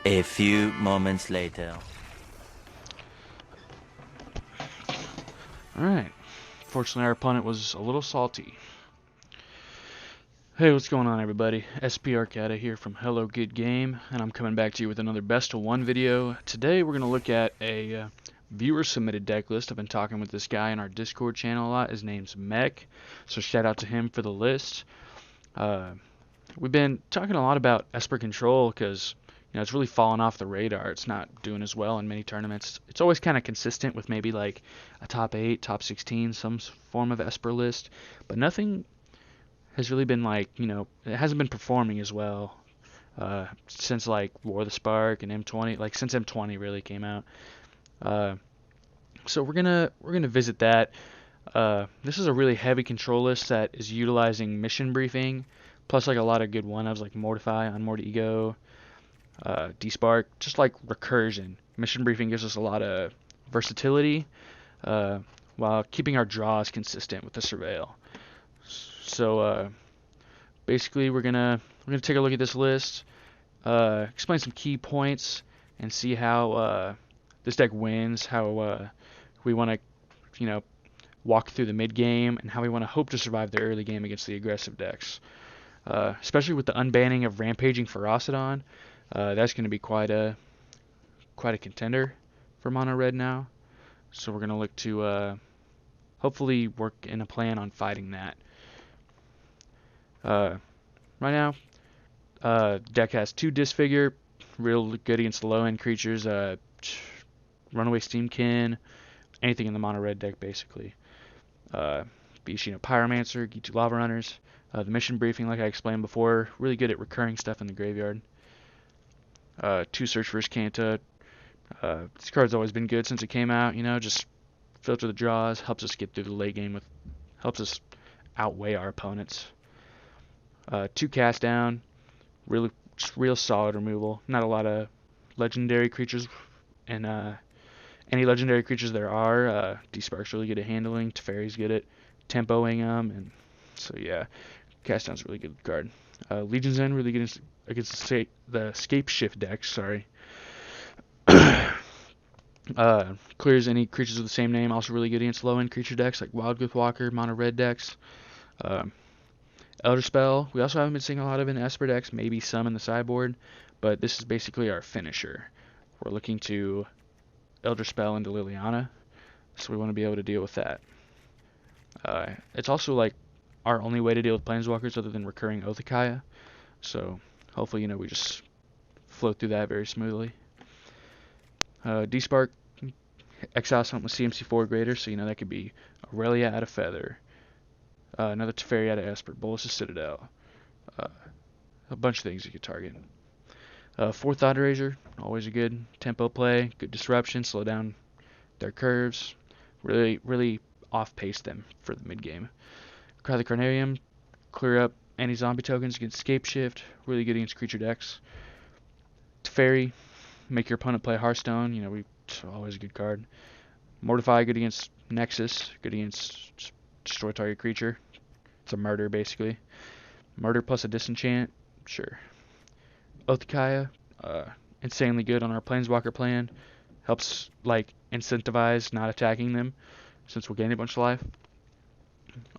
A few moments later. Alright. Fortunately, our opponent was a little salty. Hey, what's going on, everybody? SP Arcada here from Hello Good Game, and I'm coming back to you with another Best of 1 video. Today, we're going to look at a viewer-submitted deck list. I've been talking with this guy in our Discord channel a lot. His name's Mech, so shout out to him for the list. We've been talking a lot about Esper Control because it's really fallen off the radar. It's not doing as well in many tournaments. It's always kind of consistent with maybe like a top 8, top 16, some form of Esper list, but nothing has really been like, it hasn't been performing as well since like War of the Spark and M20, like since M20 really came out. So we're gonna visit that. This is a really heavy control list that is utilizing mission briefing, plus like a lot of good one-ofs like Mortify, Unmoored Ego, D-Spark, just like recursion. Mission briefing gives us a lot of versatility while keeping our draws consistent with the surveil. So basically, we're gonna take a look at this list, explain some key points, and see how this deck wins. How we want to, walk through the mid game, and how we want to hope to survive the early game against the aggressive decks. Especially with the unbanning of Rampaging Ferocidon, that's going to be quite a contender for Mono Red now. So we're gonna look to hopefully work in a plan on fighting that. Right now, deck has 2 Disfigure, real good against the low-end creatures, Runaway Steamkin, anything in the Mono Red deck basically. Bishino Pyromancer, Gitu Lava Runners. The mission briefing, like I explained before, really good at recurring stuff in the graveyard. 2 Search for Canta. This card's always been good since it came out, just filter the draws, helps us get through the late game helps us outweigh our opponents. 2 Cast Down, just real solid removal. Not a lot of legendary creatures, and any legendary creatures there are, D-Spark's really good at handling, Teferi's good at tempoing them, and so yeah, Cast Down's a really good card. Legion's End, really good against the Scape Shift deck, sorry. Clears any creatures with the same name, also really good against low-end creature decks like Wild Growth Walker, Mono Red decks. Elder Spell, we also haven't been seeing a lot of in Esper decks, maybe some in the sideboard, but this is basically our finisher. We're looking to Elder Spell into Liliana, so we want to be able to deal with that. It's also like our only way to deal with Planeswalkers other than recurring Othakaya, so hopefully, we just float through that very smoothly. D-Spark, exile something with CMC4 greater, so that could be Aurelia out of Feather, another Teferi out of Esper, Bolas' Citadel, a bunch of things you could target. 4 Thought Eraser, always a good tempo play, good disruption, slow down their curves, really off-pace them for the mid-game. Cry the Carnarium, clear up any zombie tokens against Scape Shift, really good against creature decks. Teferi, make your opponent play Hearthstone, always a good card. Mortify, good against Nexus, good against destroy target creature. It's a murder, basically. Murder plus a disenchant, sure. Othakaya, insanely good on our Planeswalker plan. Helps, incentivize not attacking them, since we'll gain a bunch of life.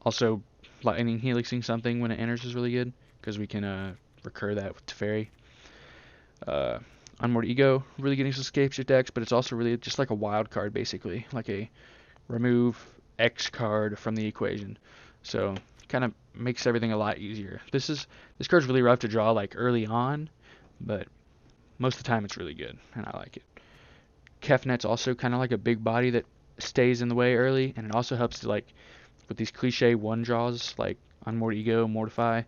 Also, Lightning Helixing something when it enters is really good, because we can recur that with Teferi. Unmoored Ego, really getting some Scape Shift decks, but it's also really just like a wild card, basically. Like a remove X card from the equation. So, kind of makes everything a lot easier. This card's really rough to draw, early on, but most of the time it's really good, and I like it. Kefnet's also kind of like a big body that stays in the way early, and it also helps to, with these cliche 1 draws, like Unmoored Ego, Mortify.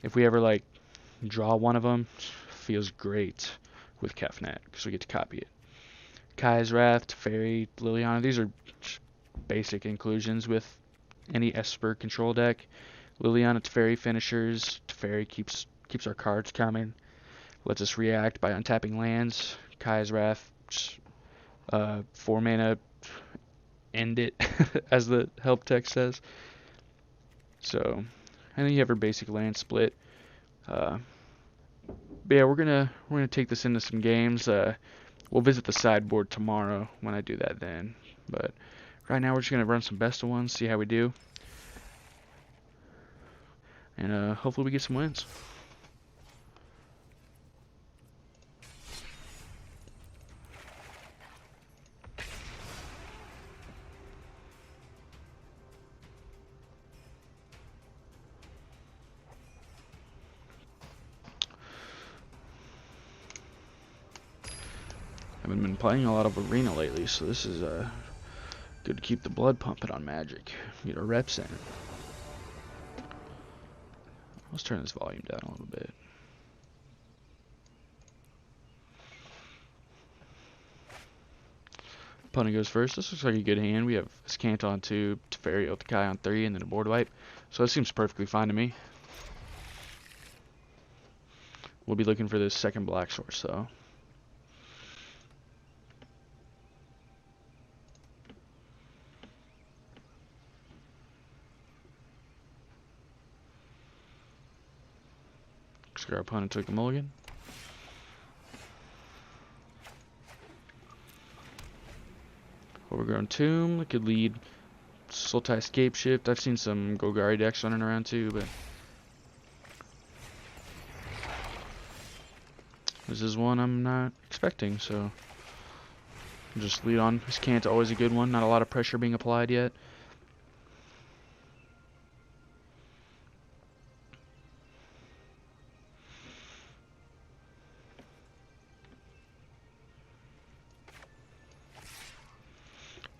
If we ever, draw one of them, feels great with Kefnet, because we get to copy it. Kai's Wrath, Teferi, Liliana, these are basic inclusions with any Esper control deck. Liliana, Teferi finishers. Teferi keeps our cards coming. Lets us react by untapping lands. Kai's Wrath, 4 mana, end it, as the help text says. So, and then you have her basic land split. But yeah, we're gonna take this into some games. We'll visit the sideboard tomorrow when I do that then. But right now we're just gonna run some best of ones, see how we do, and hopefully we get some wins. I haven't been playing a lot of Arena lately, so this is good to keep the blood pumping on Magic. Get our reps in. Let's turn this volume down a little bit. Opponent goes first. This looks like a good hand. We have Scant on 2, Teferi Otakai on 3, and then a board wipe. So it seems perfectly fine to me. We'll be looking for this second black source, though. Looks like our opponent took a mulligan. Overgrown Tomb could lead Sultai Escape Shift. I've seen some Golgari decks running around too, but this is one I'm not expecting, so just lead on. This can't always a good one. Not a lot of pressure being applied yet.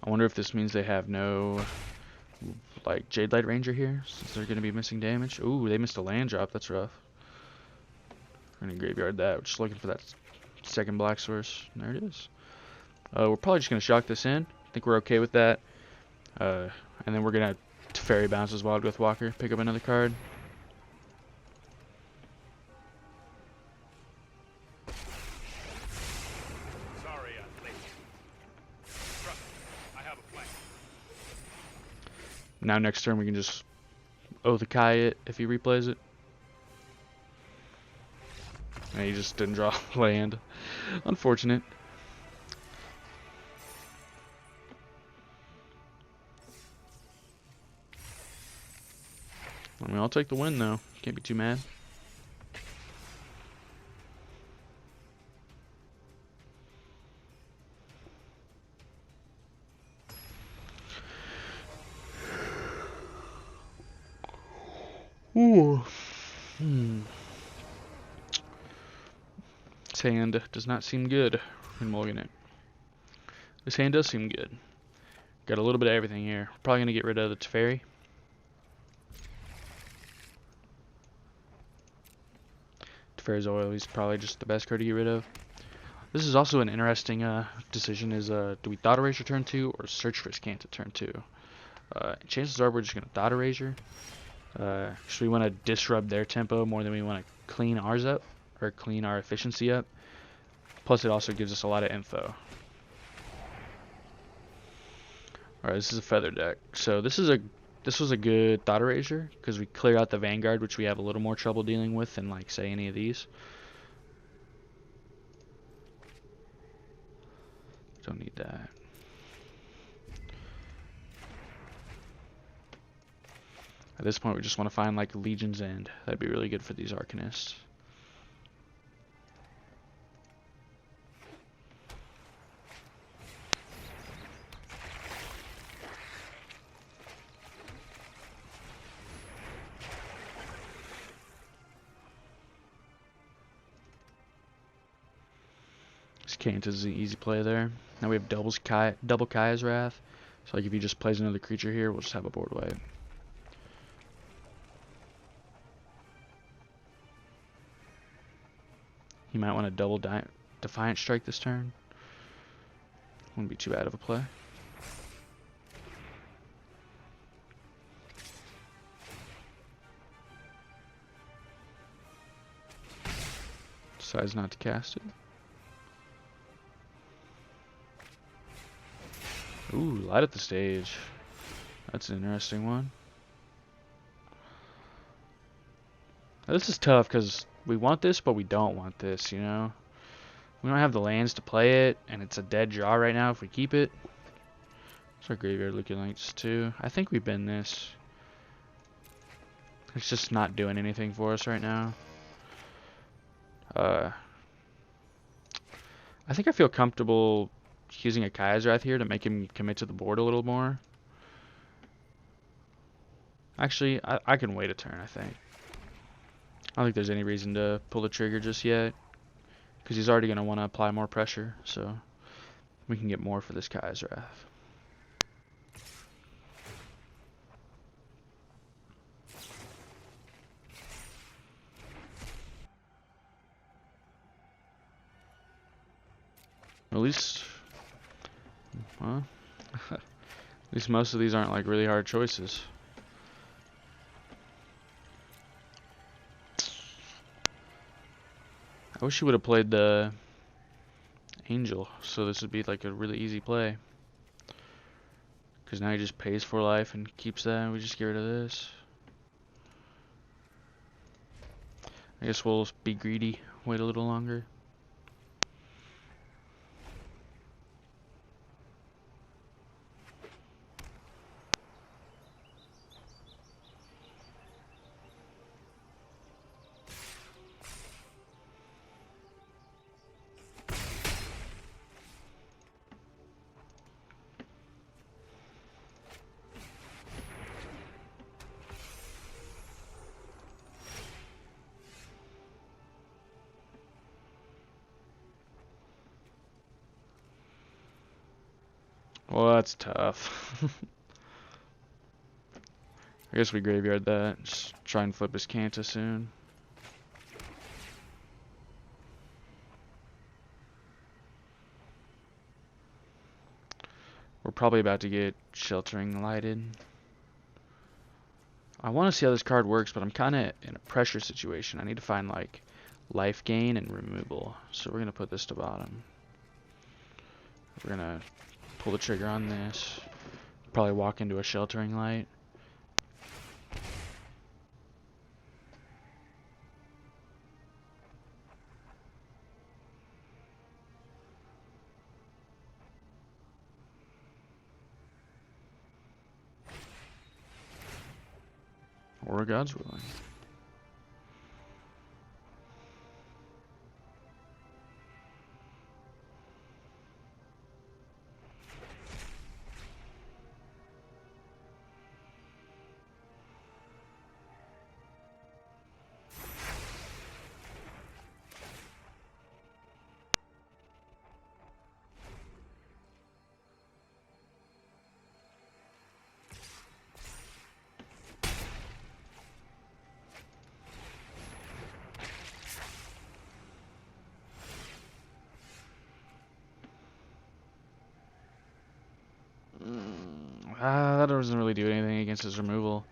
I wonder if this means they have no like Jade Light Ranger here, since they're going to be missing damage. Ooh, they missed a land drop. That's rough. We're going to graveyard that. We're just looking for that second black source. There it is. We're probably just going to shock this in. I think we're okay with that. And then we're going to Fairy Bounces Wild Growth Walker. Pick up another card. Sorry, I'm late. Trust me, I have a plan. Now next turn we can just Otakai it if he replays it. And he just didn't draw land. Unfortunate. I mean, I'll take the win though. Can't be too mad. Ooh. This hand does not seem good in mulligan it. This hand does seem good. Got a little bit of everything here. Probably going to get rid of the Teferi. Teferi's Oil is probably just the best card to get rid of. This is also an interesting decision is do we Thought Erasure turn 2 or Search for Scant at turn 2? Chances are we're just going to Thought Erasure. So we want to disrupt their tempo more than we want to clean ours up, or clean our efficiency up. Plus it also gives us a lot of info. Alright, this is a feather deck. So this was a good Thought Erasure, because we clear out the Vanguard, which we have a little more trouble dealing with than, like, say, any of these. Don't need that. At this point, we just want to find, like, Legion's End. That'd be really good for these Arcanists. Cant is an easy play there. Now we have double Kaya's Wrath. So like if he just plays another creature here, we'll just have a board wipe. He might want to double Defiant Strike this turn. Wouldn't be too bad of a play. Decides not to cast it. Ooh, Light Up the Stage. That's an interesting one. This is tough because we want this, but we don't want this, you know? We don't have the lands to play it, and it's a dead draw right now if we keep it. What's our graveyard looking like too? I think we bend this. It's just not doing anything for us right now. I think I feel comfortable using a Kaiser here to make him commit to the board a little more. Actually, I can wait a turn, I think. I don't think there's any reason to pull the trigger just yet, because he's already going to want to apply more pressure, so we can get more for this Kaiser. At least, well, at least most of these aren't like really hard choices. I wish you would have played the Angel, so this would be like a really easy play. Because now he just pays for life and keeps that, and we just get rid of this. I guess we'll be greedy, wait a little longer. Well, that's tough. I guess we graveyard that. Just try and flip his Kanta soon. We're probably about to get Sheltering Lighted. I want to see how this card works, but I'm kind of in a pressure situation. I need to find like life gain and removal. So we're going to put this to bottom. We're going to pull the trigger on this. Probably walk into a Sheltering Light. Or God's willing. That doesn't really do anything against his removal.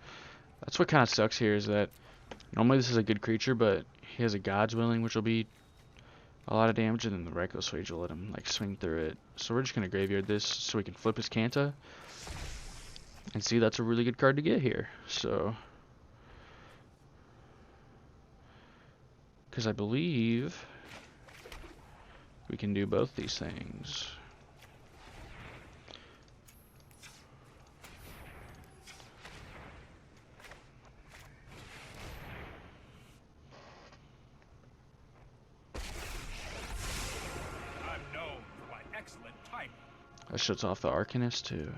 That's what kind of sucks here is that normally this is a good creature, but he has a God's Willing, which will be a lot of damage, and then the Reckless Wage will let him like swing through it. So we're just going to graveyard this so we can flip his Kanta. And see, that's a really good card to get here. So, because I believe we can do both these things. That shuts off the Arcanist too.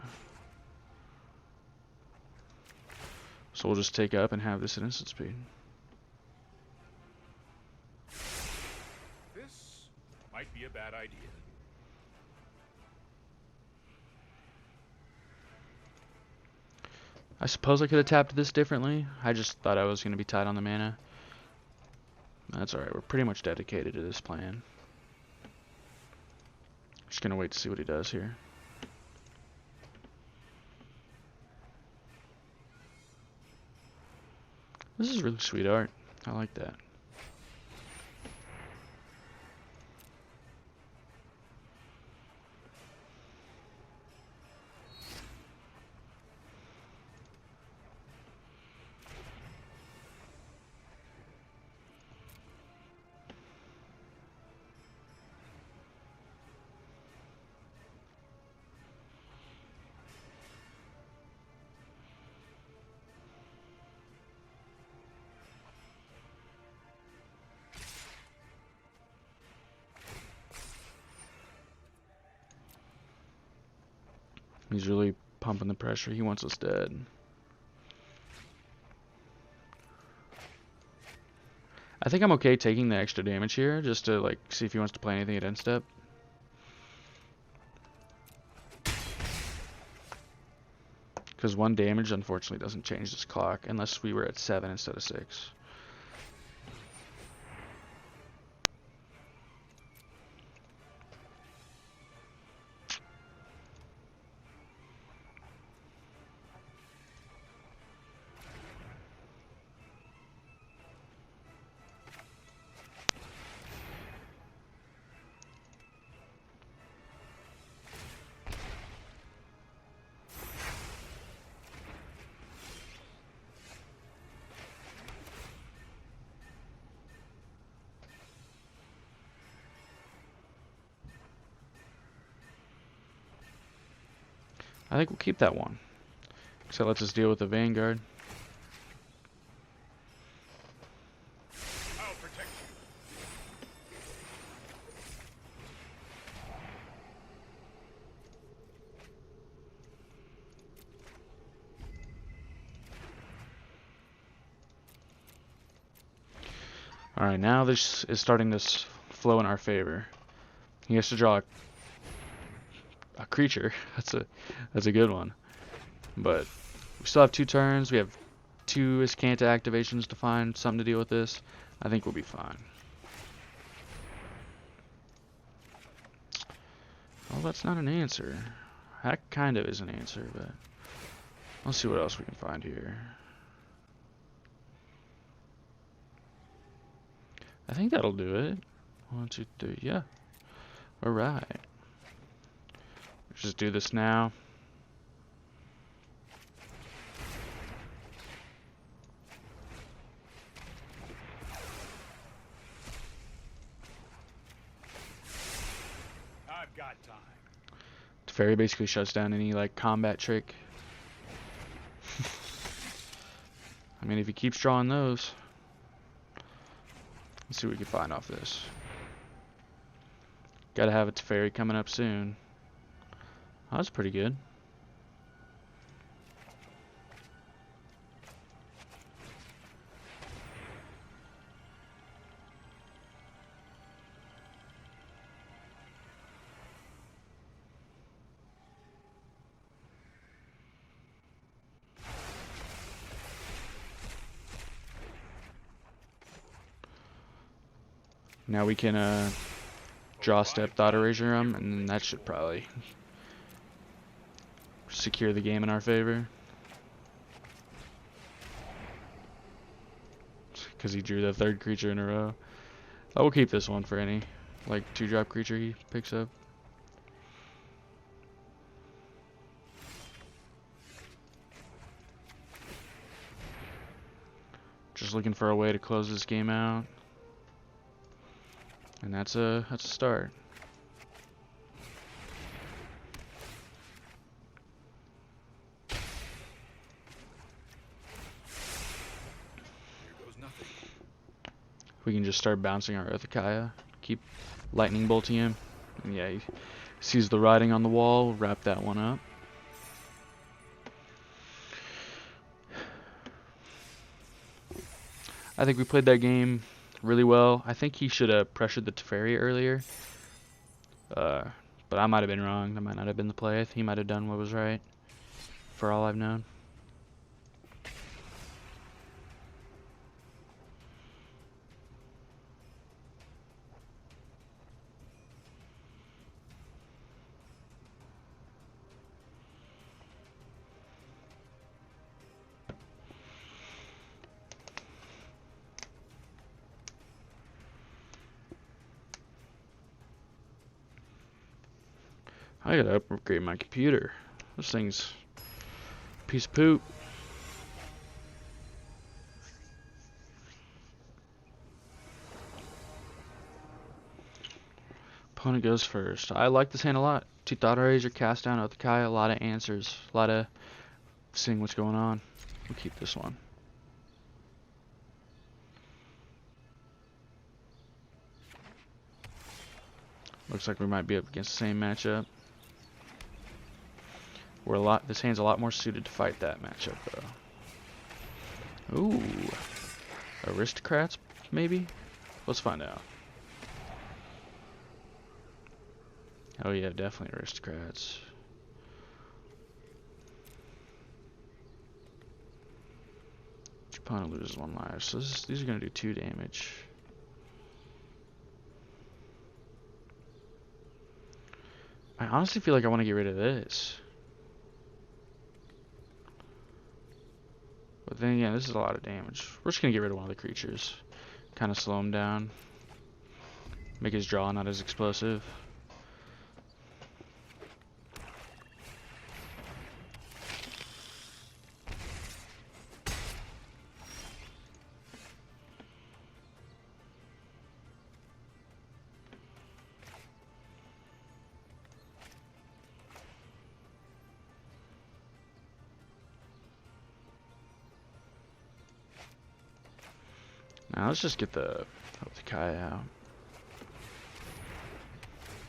So we'll just take up and have this at instant speed. This might be a bad idea. I suppose I could have tapped this differently. I just thought I was going to be tight on the mana. That's alright, we're pretty much dedicated to this plan. Just going to wait to see what he does here. This is really sweet art. I like that. He's really pumping the pressure. He wants us dead. I think I'm okay taking the extra damage here, just to like see if he wants to play anything at end step. Because 1 damage unfortunately doesn't change this clock unless we were at 7 instead of 6. I think we'll keep that one. So let's just deal with the Vanguard. I'll protect you. Alright, now this is starting to flow in our favor. He has to draw a creature. That's a good one. But we still have 2 turns. We have 2 Iskanta activations to find something to deal with this. I think we'll be fine. Well, that's not an answer. That kind of is an answer, but let's see what else we can find here. I think that'll do it. 1, 2, 3. Yeah. Alright. Let's just do this now. I've got time. Fairy basically shuts down any like combat trick. I mean, if he keeps drawing those, let's see what we can find off this. Gotta have a Teferi coming up soon. Oh, that's pretty good. Now we can draw step Thought Erasure him, and that should probably secure the game in our favor. Because he drew the 3rd creature in a row. I will keep this one for any like 2-drop creature he picks up. Just looking for a way to close this game out. And that's a start. Here goes nothing. We can just start bouncing our Uthakaya, keep lightning bolting him. And yeah, he sees the writing on the wall, wrap that one up. I think we played that game really well. I think he should have pressured the Teferi earlier. But I might have been wrong. That might not have been the play. He might have done what was right, for all I've known. I gotta upgrade my computer. This thing's a piece of poop. Opponent goes first. I like this hand a lot. 2 Thought Erasure, cast down Uthakaya, a lot of answers, a lot of seeing what's going on. We'll keep this one. Looks like we might be up against the same matchup. This hand's a lot more suited to fight that matchup, though. Ooh, aristocrats, maybe. Let's find out. Oh yeah, definitely aristocrats. Your opponent loses 1 life, so these are gonna do 2 damage. I honestly feel like I want to get rid of this. But then again, this is a lot of damage. We're just going to get rid of one of the creatures. Kind of slow him down. Make his draw not as explosive. Now let's just get the Kai out.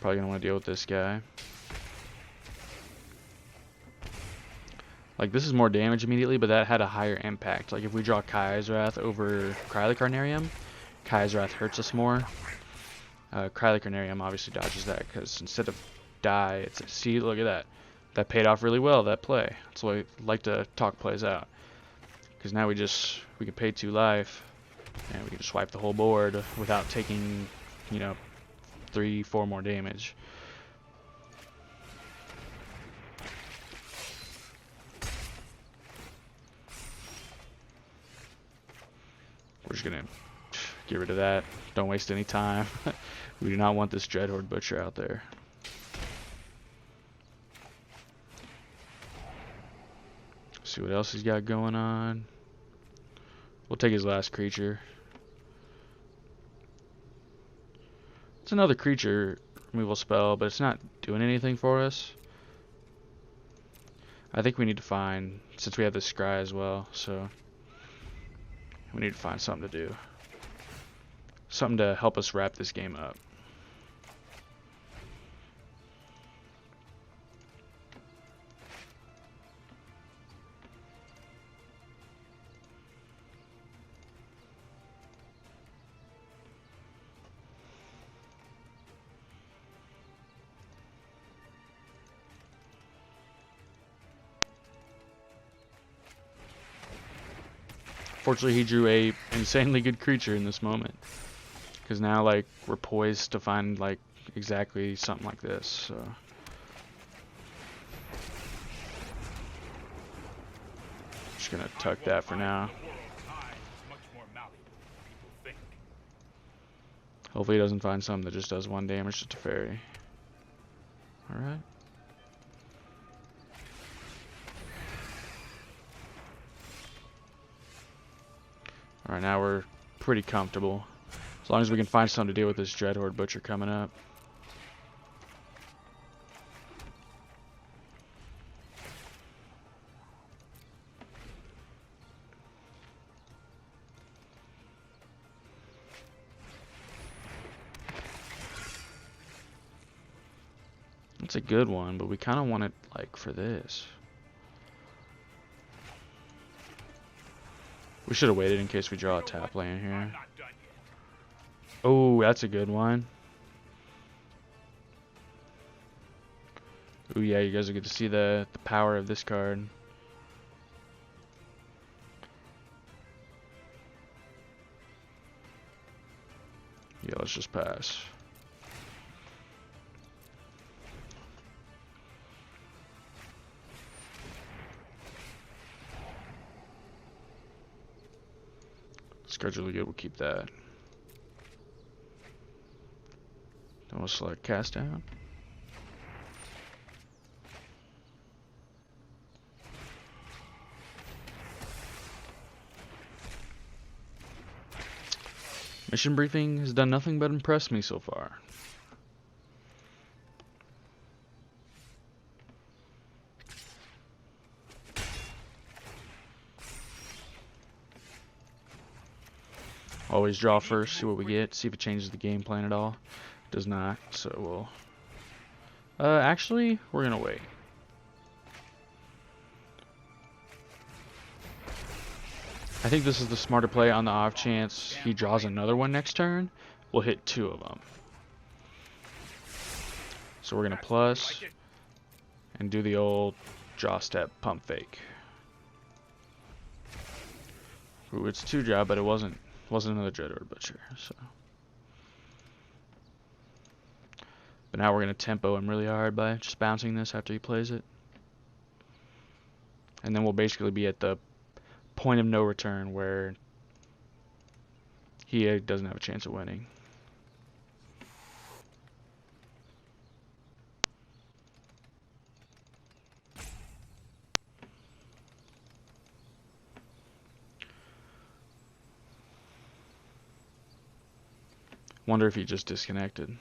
Probably gonna want to deal with this guy. Like, this is more damage immediately, but that had a higher impact. Like, if we draw Kai's Wrath over Cryolic Carnarium, Kai's Wrath hurts us more. Cryolic Carnarium obviously dodges that, because instead of die, it's a, see, look at that. That paid off really well, that play. That's why I like to talk plays out. Because now we can pay 2 life, and we can just wipe the whole board without taking, you know, 3-4 more damage. We're just gonna get rid of that. Don't waste any time. We do not want this Dreadhorde Butcher out there. See what else he's got going on. We'll take his last creature. It's another creature removal spell, but it's not doing anything for us. I think we need to find, since we have this Scry as well, so we need to find something to do. Something to help us wrap this game up. Fortunately, he drew a insanely good creature in this moment. Because now, like, we're poised to find, like, exactly something like this, so. Just gonna tuck that for now. Hopefully he doesn't find something that just does 1 damage to Teferi. Alright. Alright, now we're pretty comfortable. As long as we can find something to deal with this Dreadhorde Butcher coming up. It's a good one, but we kind of want it, like, for this. We should have waited in case we draw a tap land here. Oh, that's a good one. Oh yeah, you guys will get to see the power of this card. Yeah, let's just pass. This card's really good, we'll keep that. Then we'll select cast down. Mission briefing has done nothing but impress me so far. Always draw first, see what we get, see if it changes the game plan at all. Does not, so we'll... actually, we're gonna wait. I think this is the smarter play on the off chance he draws another one next turn. We'll hit 2 of them. So we're going to plus and do the old draw step pump fake. Ooh, it's 2 drop, but it wasn't another Dreadhorde Butcher. So, but now we're going to tempo him really hard by just bouncing this after he plays it. And then we'll basically be at the point of no return where he doesn't have a chance of winning. Wonder if he just disconnected.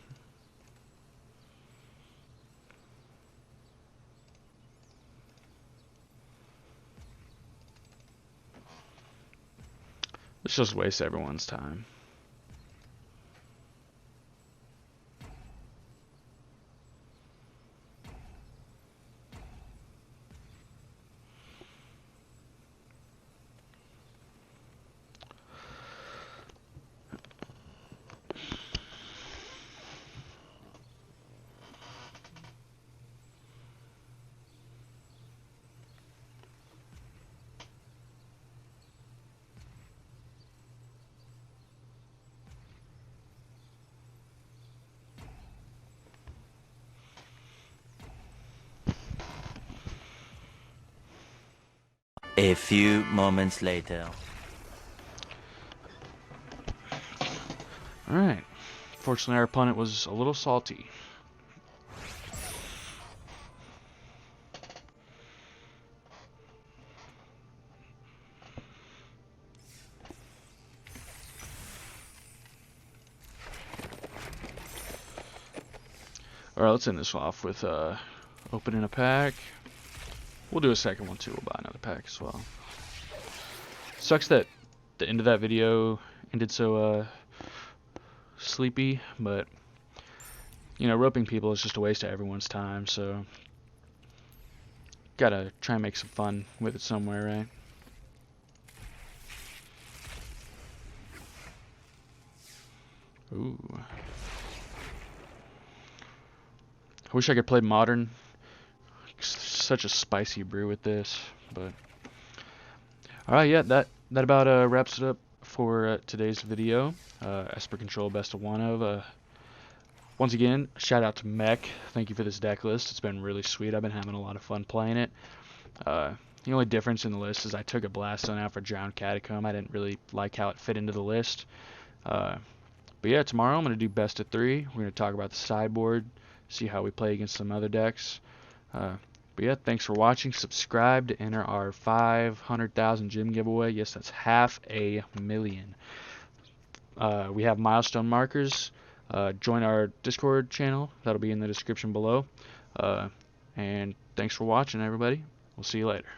Let's just waste everyone's time. A few moments later. Alright. Fortunately, our opponent was a little salty. Alright, let's end this off with opening a pack. We'll do a second one too. We'll buy another pack as well. Sucks that the end of that video ended so sleepy, but you know, roping people is just a waste of everyone's time, so gotta try and make some fun with it somewhere, right? Ooh. I wish I could play Modern. Such a spicy brew with this, but alright, yeah, that about wraps it up for today's video. Esper Control Best of One of. Once again, shout out to Mech. Thank you for this deck list. It's been really sweet. I've been having a lot of fun playing it. The only difference in the list is I took a Blast Zone out for Drowned Catacomb. I didn't really like how it fit into the list. But yeah, tomorrow I'm going to do Best of 3. We're going to talk about the sideboard, see how we play against some other decks. But yeah, thanks for watching. Subscribe to enter our 500,000 gem giveaway. Yes, that's 500,000. We have milestone markers. Join our Discord channel. That'll be in the description below. And thanks for watching, everybody. We'll see you later.